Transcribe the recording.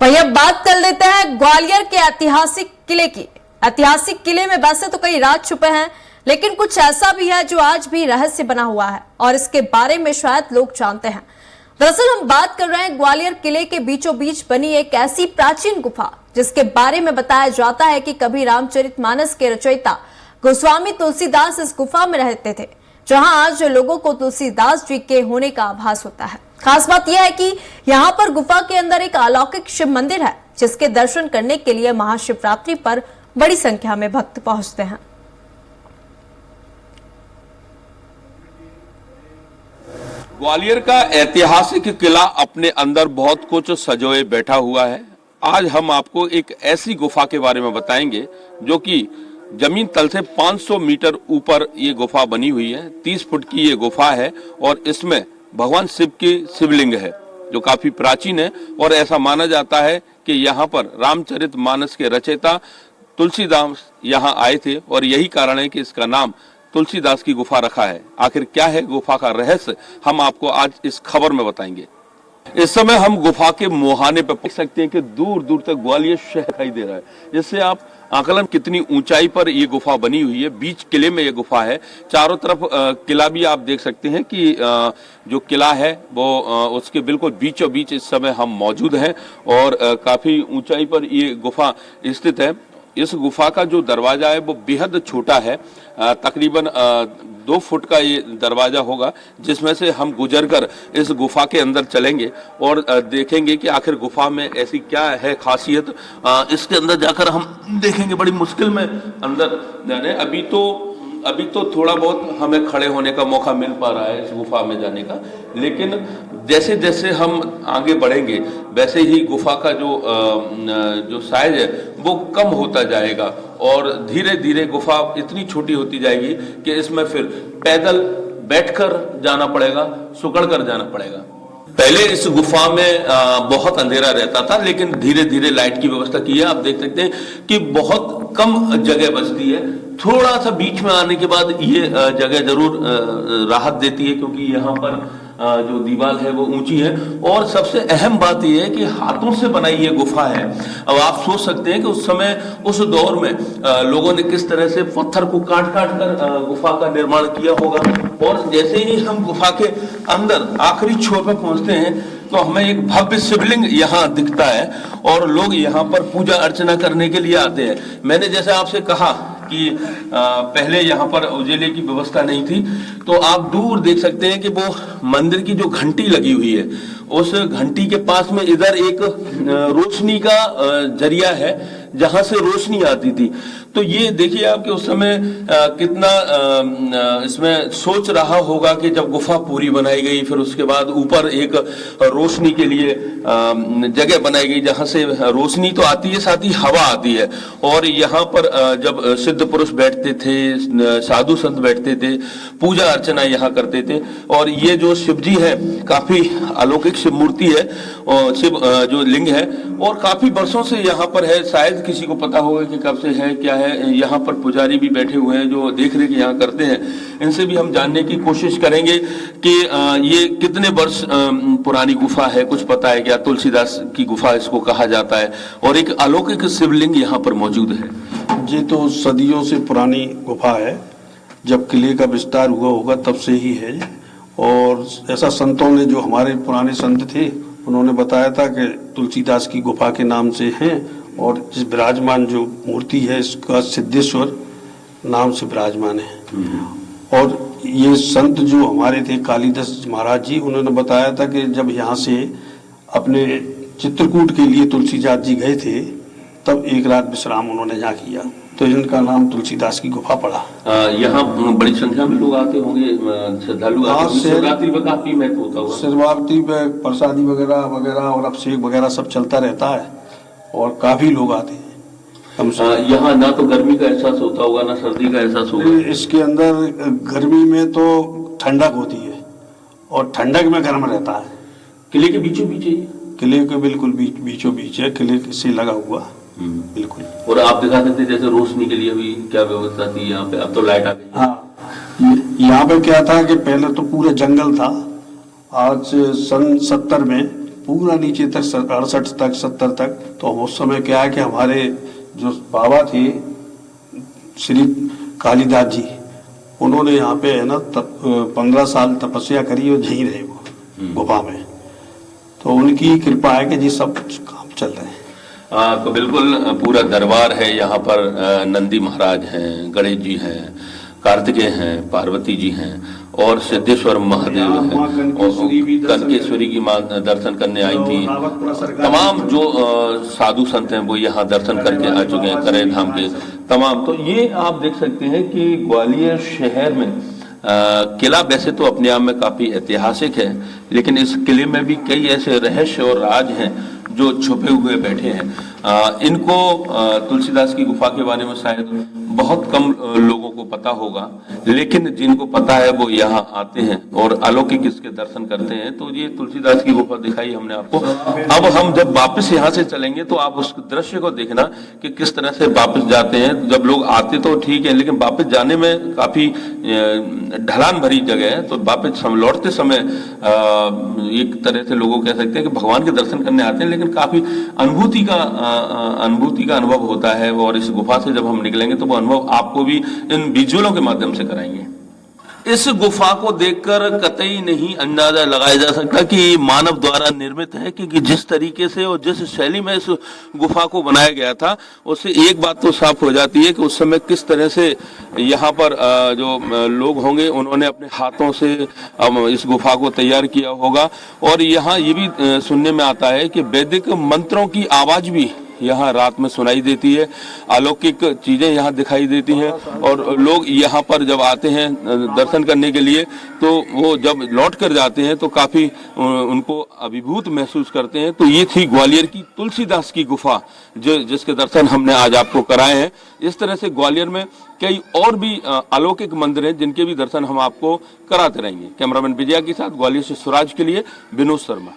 वहीं अब बात कर लेते हैं ग्वालियर के ऐतिहासिक किले की। ऐतिहासिक किले में वैसे तो कई राज छुपे हैं, लेकिन कुछ ऐसा भी है जो आज भी रहस्य बना हुआ है और इसके बारे में शायद लोग जानते हैं। दरअसल हम बात कर रहे हैं ग्वालियर किले के बीचों बीच बनी एक ऐसी प्राचीन गुफा जिसके बारे में बताया जाता है कि कभी रामचरितमानस के रचयिता गोस्वामी तुलसीदास इस गुफा में रहते थे, जहां आज लोगों को तुलसीदास जी के होने का आभास होता है। खास बात यह है कि यहाँ पर गुफा के अंदर एक अलौकिक शिव मंदिर है, जिसके दर्शन करने के लिए महाशिवरात्रि पर बड़ी संख्या में भक्त पहुंचते हैं। ग्वालियर का ऐतिहासिक किला अपने अंदर बहुत कुछ सजोए बैठा हुआ है। आज हम आपको एक ऐसी गुफा के बारे में बताएंगे जो कि जमीन तल से 500 मीटर ऊपर ये गुफा बनी हुई है। 30 फुट की ये गुफा है और इसमें भगवान शिव की शिवलिंग है जो काफी प्राचीन है और ऐसा माना जाता है कि यहाँ पर रामचरितमानस के रचयिता तुलसीदास यहाँ आए थे और यही कारण है कि इसका नाम तुलसीदास की गुफा रखा है। आखिर क्या है गुफा का रहस्य, हम आपको आज इस खबर में बताएंगे। इस समय हम गुफा के मुहाने पर देख सकते हैं कि दूर दूर तक ग्वालियर शहर दिखाई दे रहा है, जिससे आप आकलन कितनी ऊंचाई पर ये गुफा बनी हुई है। बीच किले में ये गुफा है, चारों तरफ किला भी आप देख सकते हैं कि जो किला है वो उसके बिल्कुल बीचों बीच इस समय हम मौजूद हैं और काफी ऊंचाई पर ये गुफा स्थित है। इस गुफा का जो दरवाजा है वो बेहद छोटा है, तकरीबन 2 फुट का ये दरवाजा होगा, जिसमें से हम गुजरकर इस गुफा के अंदर चलेंगे और देखेंगे कि आखिर गुफा में ऐसी क्या है खासियत। इसके अंदर जाकर हम देखेंगे, बड़ी मुश्किल में अंदर जाने। अभी तो थोड़ा बहुत हमें खड़े होने का मौका मिल पा रहा है इस गुफा में जाने का, लेकिन जैसे जैसे हम आगे बढ़ेंगे वैसे ही गुफा का जो साइज है वो कम होता जाएगा और धीरे धीरे गुफा इतनी छोटी होती जाएगी कि इसमें फिर पैदल बैठकर जाना पड़ेगा, सुकड़ कर जाना पड़ेगा। पहले इस गुफा में बहुत अंधेरा रहता था, लेकिन धीरे धीरे लाइट की व्यवस्था की है। आप देख सकते हैं कि बहुत कम जगह बचती है। थोड़ा सा बीच में आने के बाद ये जगह जरूर राहत देती है, क्योंकि यहाँ पर जो दीवार है वो ऊंची है और सबसे अहम बात यह है कि हाथों से बनाई ये गुफा है। अब आप सोच सकते हैं कि उस समय उस दौर में लोगों ने किस तरह से पत्थर को काट काट कर गुफा का निर्माण किया होगा। और जैसे ही हम गुफा के अंदर आखिरी छोर पर पहुंचते हैं तो हमें एक भव्य शिवलिंग यहाँ दिखता है और लोग यहाँ पर पूजा अर्चना करने के लिए आते हैं। मैंने जैसे आपसे कहा कि पहले यहाँ पर उजेले की व्यवस्था नहीं थी, तो आप दूर देख सकते हैं कि वो मंदिर की जो घंटी लगी हुई है, उस घंटी के पास में इधर एक रोशनी का जरिया है जहां से रोशनी आती थी। तो ये देखिए आप कि उस समय कितना इसमें सोच रहा होगा कि जब गुफा पूरी बनाई गई, फिर उसके बाद ऊपर एक रोशनी के लिए जगह बनाई गई जहां से रोशनी तो आती है, साथ ही हवा आती है। और यहाँ पर जब सिद्ध पुरुष बैठते थे, साधु संत बैठते थे, पूजा अर्चना यहाँ करते थे। और ये जो शिव जी है काफी अलौकिक शिव मूर्ति है और शिव जो लिंग है और काफी वर्षों से यहाँ पर है। शायद किसी को पता होगा कि कब से है क्या है। यहाँ पर पुजारी भी बैठे हुए हैं जो देख रेख यहाँ करते हैं। इनसे भी हम जानने की कोशिश करेंगे कि ये कितने वर्ष पुरानी गुफा है, कुछ पता है क्या? तुलसीदास की गुफा इसको कहा जाता है और एक अलौकिक शिवलिंग यहाँ पर मौजूद है। ये तो सदियों से पुरानी गुफा है, जब किले का विस्तार हुआ होगा तब से ही है। और ऐसा संतों ने, जो हमारे पुराने संत थे, उन्होंने बताया था कि तुलसीदास की गुफा के नाम से है। और जिस विराजमान जो मूर्ति है इसका सिद्धेश्वर नाम से विराजमान है। और ये संत जो हमारे थे कालिदास महाराज जी, उन्होंने बताया था कि जब यहाँ से अपने चित्रकूट के लिए तुलसीदास जी गए थे तब एक रात विश्राम उन्होंने यहाँ किया, तो इनका नाम तुलसीदास की गुफा पड़ा। यहाँ बड़ी संख्या में लोग आते होंगे, श्रद्धालु शिवरात्रि में काफी महत्व होता होगा। शिवरात्रि में प्रसादी वगैरह वगैरह और अभिषेक वगैरह सब चलता रहता है और काफी लोग आते हैं। यहाँ ना तो गर्मी का एहसास होता होगा ना सर्दी का एहसास होगा। इसके अंदर गर्मी में तो ठंडक होती है और ठंडक में गर्म रहता है। किले के बीचों बीच है? किले के बिल्कुल बीचों बीच है, किले से लगा हुआ बिल्कुल। और आप दिखा सकते जैसे रोशनी के लिए भी क्या व्यवस्था थी यहाँ पे? अब तो लाइट आ गई। हाँ, यहाँ पे क्या था कि पहले तो पूरा जंगल था। आज सन 70 में पूरा नीचे तक 68 तक 70 तक। तो उस समय क्या है कि हमारे जो बाबा थे श्री कालिदास जी, उन्होंने यहाँ पे है ना 15 साल तपस्या करी और यहीं रहे वो गुफा में। तो उनकी कृपा है कि जी सब काम चल रहे हैं। तो बिल्कुल पूरा दरबार है यहाँ पर। नंदी महाराज हैं, गणेश जी हैं, कार्तिकेय हैं, पार्वती जी हैं और सिद्धेश्वर महादेव हैं और कनकेश्वरी की मां दर्शन करने आई थी। तमाम जो साधु संत हैं वो यहाँ दर्शन करके आ चुके हैं करे धाम के तमाम। तो ये आप देख सकते हैं कि ग्वालियर शहर में किला वैसे तो अपने आप में काफी ऐतिहासिक है, लेकिन इस किले में भी कई ऐसे रहस्य और राज हैं जो छुपे हुए बैठे हैं। इनको तुलसीदास की गुफा के बारे में शायद बहुत कम लोगों को पता होगा, लेकिन जिनको पता है वो यहाँ आते हैं और अलौकिक इसके दर्शन करते हैं। तो ये तुलसीदास की गुफा दिखाई हमने आपको। अब हम जब वापस यहाँ से चलेंगे तो आप उस दृश्य को देखना कि किस तरह से वापस जाते हैं। जब लोग आते तो ठीक है, लेकिन वापस जाने में काफी ढलान भरी जगह है। तो वापस लौटते समय एक तरह से लोगों कह सकते हैं कि भगवान के दर्शन करने आते हैं, लेकिन काफी अनुभूति का अनुभव होता है। और इस गुफा से जब हम निकलेंगे तो वो अनुभव आपको भी इन विजुअलों के माध्यम से कराएंगे। इस गुफा को देखकर कतई नहीं अंदाजा लगाया जा सकता कि मानव द्वारा निर्मित है, क्योंकि जिस तरीके से और जिस शैली में इस गुफा को बनाया गया था उससे एक बात तो साफ हो जाती है कि उस समय किस तरह से यहाँ पर जो लोग होंगे उन्होंने अपने हाथों से इस गुफा को तैयार किया होगा। और यहाँ ये भी सुनने में आता है कि वैदिक मंत्रों की आवाज भी यहाँ रात में सुनाई देती है, अलौकिक चीजें यहाँ दिखाई देती हैं। और लोग यहाँ पर जब आते हैं दर्शन करने के लिए तो वो जब लौट कर जाते हैं तो काफी उनको अभिभूत महसूस करते हैं। तो ये थी ग्वालियर की तुलसीदास की गुफा जिसके दर्शन हमने आज आपको कराए हैं। इस तरह से ग्वालियर में कई और भी अलौकिक मंदिर हैं जिनके भी दर्शन हम आपको कराते रहेंगे। कैमरामैन विजया के साथ ग्वालियर से सुराज के लिए विनोद शर्मा।